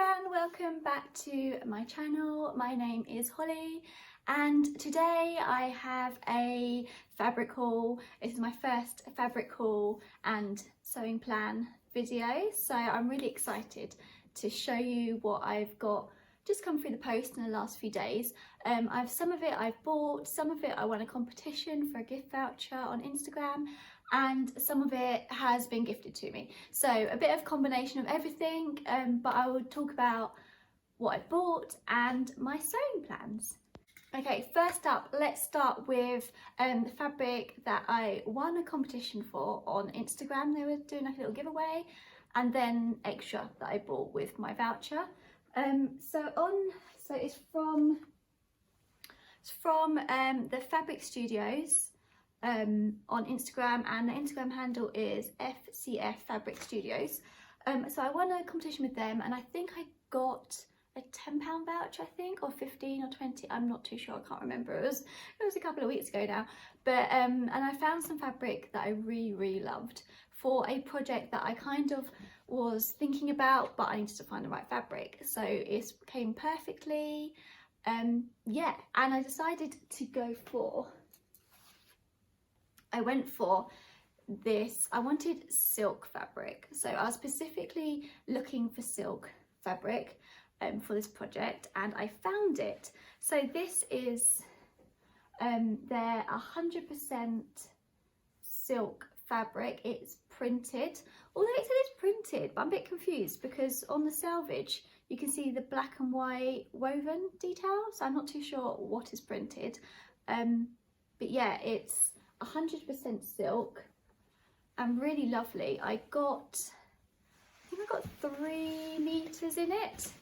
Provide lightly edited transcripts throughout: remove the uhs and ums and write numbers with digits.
everyone, welcome back to my channel. My name is Holly and today I have a fabric haul. This is my first fabric haul and sewing plan video, so I'm really excited to show you what I've got just come through the post in the last few days. Some of it I've bought, some of it I won a competition for a gift voucher on Instagram, and some of it has been gifted to me. So a bit of combination of everything, but I will talk about what I bought and my sewing plans. Okay, first up, let's start with the fabric that I won a competition for on Instagram. They were doing like a little giveaway, and then extra that I bought with my voucher. So it's from the Fabric Studios on Instagram, and the Instagram handle is FCF Fabric Studios. So I won a competition with them, and I think I got a £10 voucher, I think, or 15 or 20. I'm not too sure. I can't remember. It was a couple of weeks ago now. But and I found some fabric that I really loved for a project that I kind of was thinking about, but I needed to find the right fabric. So it came perfectly. Yeah, and I decided to go for. I went for this. I wanted silk fabric, so I was specifically looking for silk fabric for this project, and I found it. So this is their 100% silk fabric. It's printed, although it says it's printed, but I'm a bit confused because on the selvage you can see the black and white woven detail, so I'm not too sure what is printed. But yeah, it's 100% silk and really lovely. I think I got 3 meters in it.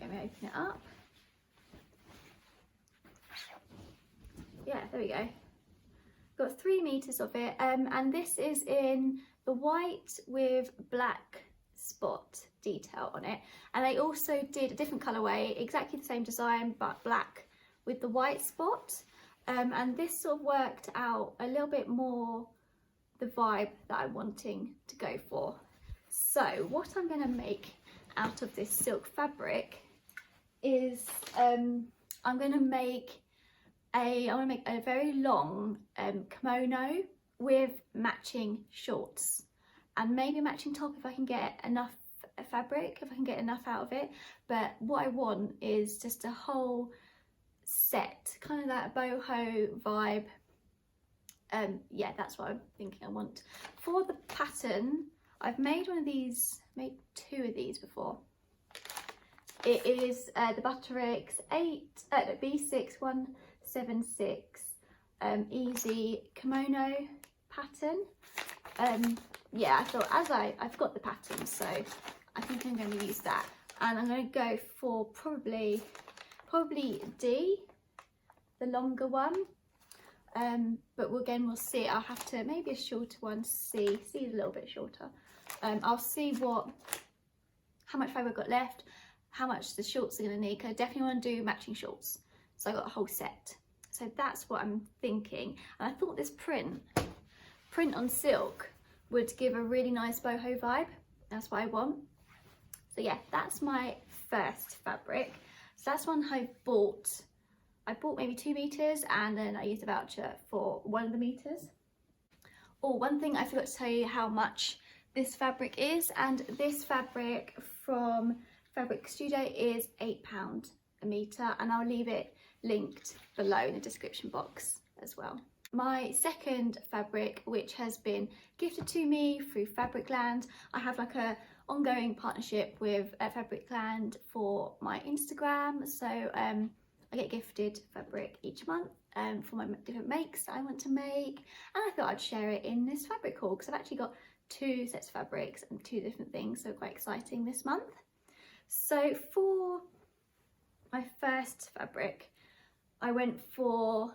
Let me open it up. Yeah, there we go. Got 3 meters of it, and this is in the white with black spot detail on it, and they also did a different colorway, exactly the same design but black with the white spot, and this sort of worked out a little bit more the vibe that I'm wanting to go for. So what I'm going to make out of this silk fabric is I'm going to make a very long kimono with matching shorts and maybe a matching top if I can get enough fabric, if I can get enough out of it. But what I want is just a whole set, kind of that boho vibe. Yeah, that's what I'm thinking I want. For the pattern, I've made one of these, made 2 of these before. It is the Butterick's B6176 easy kimono pattern. Yeah, I thought I've got the pattern, so I think I'm going to use that, and I'm going to go for probably D, the longer one. But we'll see. I'll have to maybe a shorter one. C is a little bit shorter. I'll see how much fabric I've got left, how much the shorts are going to need, because I definitely want to do matching shorts. So I got a whole set. So that's what I'm thinking. And I thought this print on silk would give a really nice boho vibe. That's what I want. So yeah, that's my first fabric. So that's one I bought maybe 2 meters, and then I used a voucher for 1 of the meters. Oh, one thing I forgot to tell you how much this fabric is, and this fabric from Fabric Studio is £8 a meter, and I'll leave it linked below in the description box as well. My second fabric, which has been gifted to me through Fabricland, I have like a ongoing partnership with Fabricland for my Instagram, so I get gifted fabric each month for my different makes that I want to make, and I thought I'd share it in this fabric haul because I've actually got 2 sets of fabrics and 2 different things, so quite exciting this month. So for my first fabric, I went for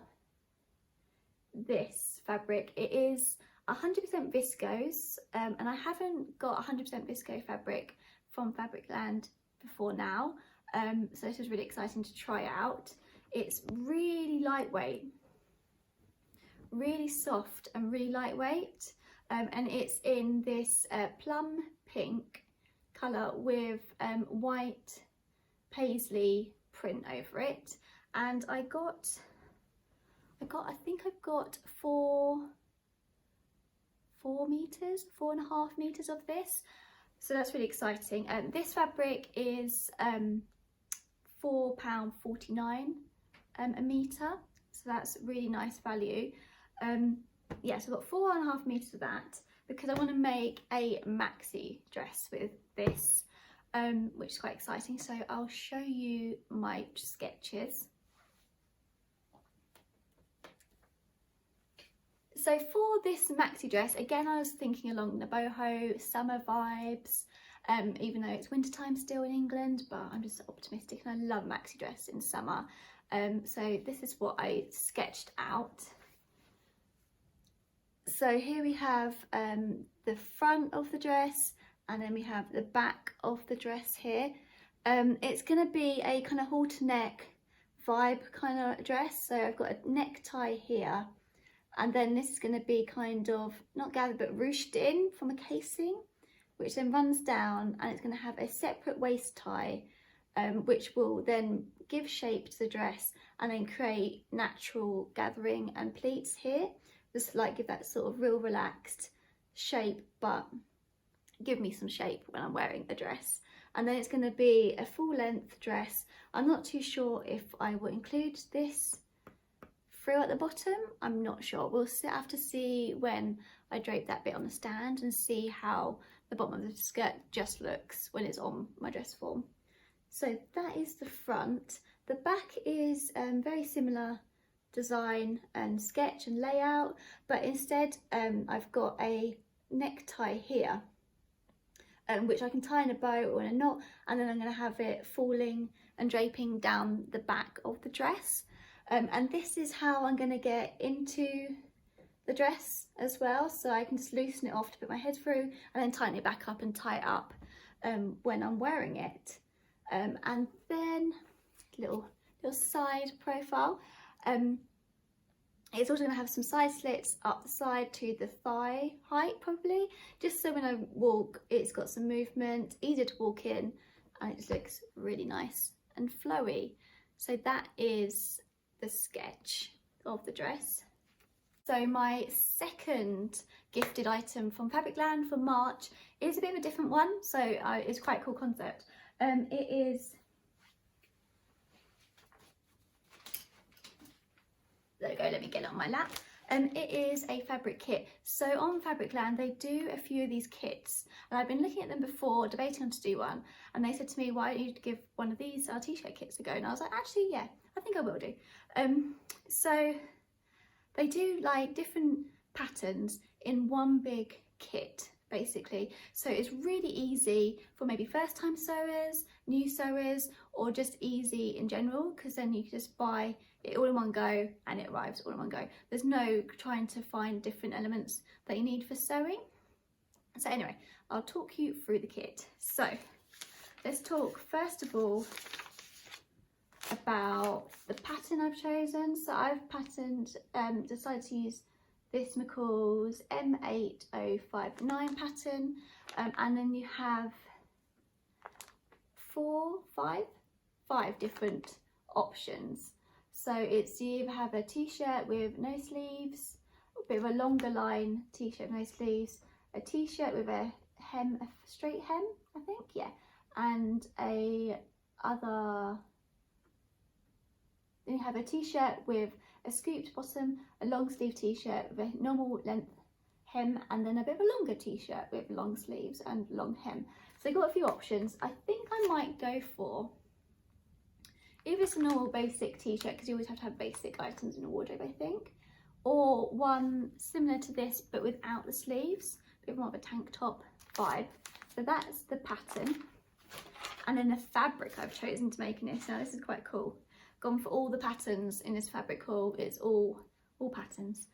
this fabric. It is 100% viscose, and I haven't got 100% viscose fabric from Fabricland before now, so this was really exciting to try out. It's really lightweight, really soft and really lightweight, and it's in this plum pink colour with white paisley print over it, and I think I've got 4.5 meters of this, so that's really exciting. This fabric is £4.49 a metre, so that's really nice value. Yeah, so I've got 4.5 meters of that because I want to make a maxi dress with this, which is quite exciting. So I'll show you my sketches. So for this maxi dress, again, I was thinking along the boho summer vibes, even though it's wintertime still in England, but I'm just optimistic and I love maxi dress in summer. So this is what I sketched out. So here we have the front of the dress, and then we have the back of the dress here. It's going to be a kind of halter neck vibe kind of dress. So I've got a necktie here, and then this is going to be kind of not gathered but ruched in from a casing, which then runs down, and it's going to have a separate waist tie, which will then give shape to the dress and then create natural gathering and pleats here. Just like give that sort of real relaxed shape, but give me some shape when I'm wearing a dress. And then it's going to be a full length dress. I'm not too sure if I will include this frill at the bottom. I'm not sure. We'll have to see when I drape that bit on the stand and see how the bottom of the skirt just looks when it's on my dress form. So that is the front. The back is very similar design and sketch and layout, but instead I've got a necktie here, which I can tie in a bow or in a knot, and then I'm going to have it falling and draping down the back of the dress. And this is how I'm going to get into the dress as well, so I can just loosen it off to put my head through and then tighten it back up and tie it up when I'm wearing it. And then little side profile. It's also going to have some side slits up the side to the thigh height, probably, just so when I walk it's got some movement, easier to walk in, and it just looks really nice and flowy. So that is the sketch of the dress. So my second gifted item from Fabricland for March is a bit of a different one, so it's quite a cool concept. It is, there we go, let me get it on my lap. It is a fabric kit. So on Fabricland they do a few of these kits, and I've been looking at them before, debating on to do one, and they said to me, why don't you give one of these our t-shirt kits a go? And I was like, actually yeah, I think I will do. So they do like different patterns in one big kit basically, so it's really easy for maybe first time sewers, new sewers, or just easy in general, because then you can just buy it all in one go and it arrives all in one go. There's no trying to find different elements that you need for sewing. So anyway, I'll talk you through the kit. So let's talk first of all about the pattern I've chosen. So I've decided to use this McCall's M8059 pattern, and then you have five different options. So it's, you either have a t-shirt with no sleeves, a bit of a longer line t-shirt with no sleeves, a t-shirt with a hem, a straight hem, I think, yeah, and then you have a t-shirt with a scooped bottom, a long sleeve t-shirt with a normal length hem, and then a bit of a longer t-shirt with long sleeves and long hem. So you've got a few options. I think I might go for either it's a normal basic t-shirt, because you always have to have basic items in a wardrobe, I think, or one similar to this but without the sleeves, a bit more of a tank top vibe. So that's the pattern. And then the fabric I've chosen to make in this, now this is quite cool. Gone for all the patterns in this fabric haul. It's all patterns.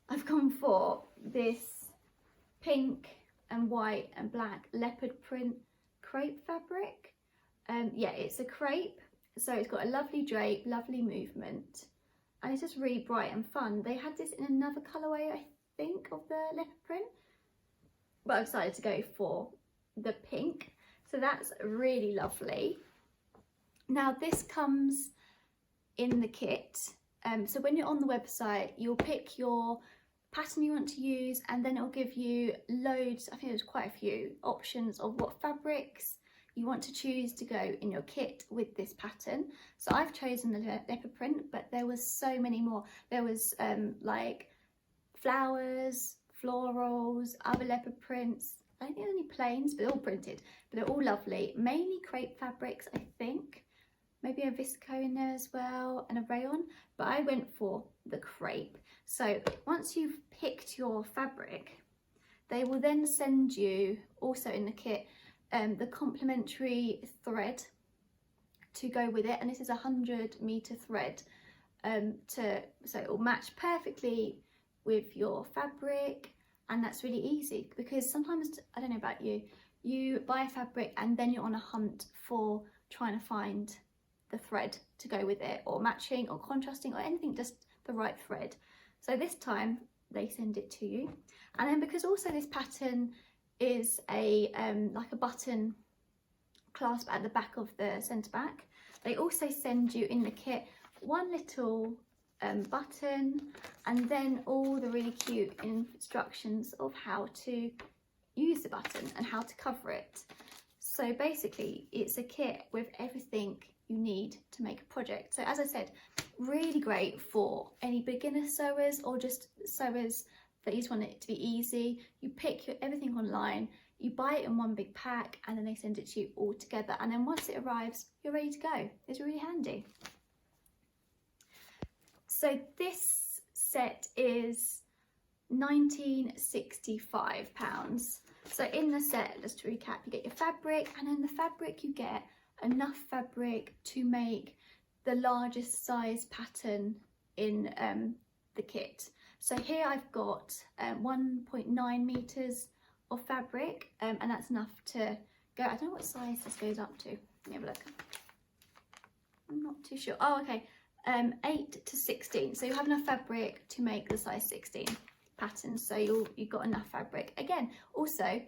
I've gone for this pink and white and black leopard print crepe fabric. Yeah, it's a crepe, so it's got a lovely drape, lovely movement, and it's just really bright and fun. They had this in another colourway, I think, of the leopard print, but I decided to go for the pink. So that's really lovely. Now this comes in the kit. So when you're on the website, you'll pick your pattern you want to use, and then it'll give you loads, I think there's quite a few options of what fabrics you want to choose to go in your kit with this pattern. So I've chosen the leopard print, but there was so many more. There was like flowers, florals, other leopard prints. I don't think there's any plains, but they're all printed, but they're all lovely. Mainly crepe fabrics, I think. Maybe a visco in there as well, and a rayon, but I went for the crepe. So once you've picked your fabric, they will then send you, also in the kit, the complementary thread to go with it, and this is a 100-meter thread, so it will match perfectly with your fabric, and that's really easy, because sometimes, I don't know about you, you buy a fabric and then you're on a hunt for trying to find the thread to go with it, or matching or contrasting or anything, just the right thread. So this time they send it to you. And then because also this pattern is a like a button clasp at the back of the centre back, they also send you in the kit one little button, and then all the really cute instructions of how to use the button and how to cover it. So basically it's a kit with everything you need to make a project. So as I said, really great for any beginner sewers, or just sewers that you just want it to be easy. You pick everything online, you buy it in one big pack, and then they send it to you all together, and then once it arrives, you're ready to go. It's really handy. So this set is £19.65. So in the set, just to recap, you get your fabric, and in the fabric you get enough fabric to make the largest size pattern in the kit. So here I've got 1.9 meters of fabric, and that's enough to go, I don't know what size this goes up to. Let me have a look. I'm not too sure. Oh, okay, 8 to 16. So you have enough fabric to make the size 16 pattern. So you've got enough fabric. Again, also,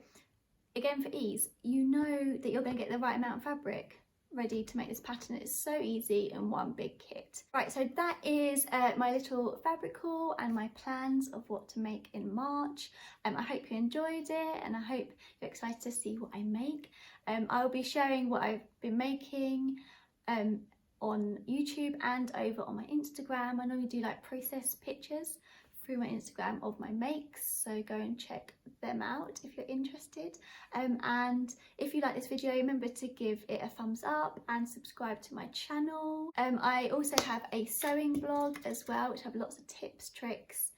again for ease, you know that you're going to get the right amount of fabric ready to make this pattern. It's so easy in one big kit. Right, so that is my little fabric haul and my plans of what to make in March. I hope you enjoyed it, and I hope you're excited to see what I make. I'll be sharing what I've been making on YouTube and over on my Instagram. I normally do like process pictures through my Instagram of my makes, so go and check them out if you're interested. And if you like this video, remember to give it a thumbs up and subscribe to my channel. I also have a sewing blog as well, which have lots of tips, tricks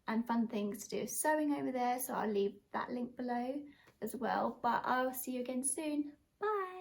and fun things to do with sewing over there, so I'll leave that link below as well. But I'll see you again soon. Bye.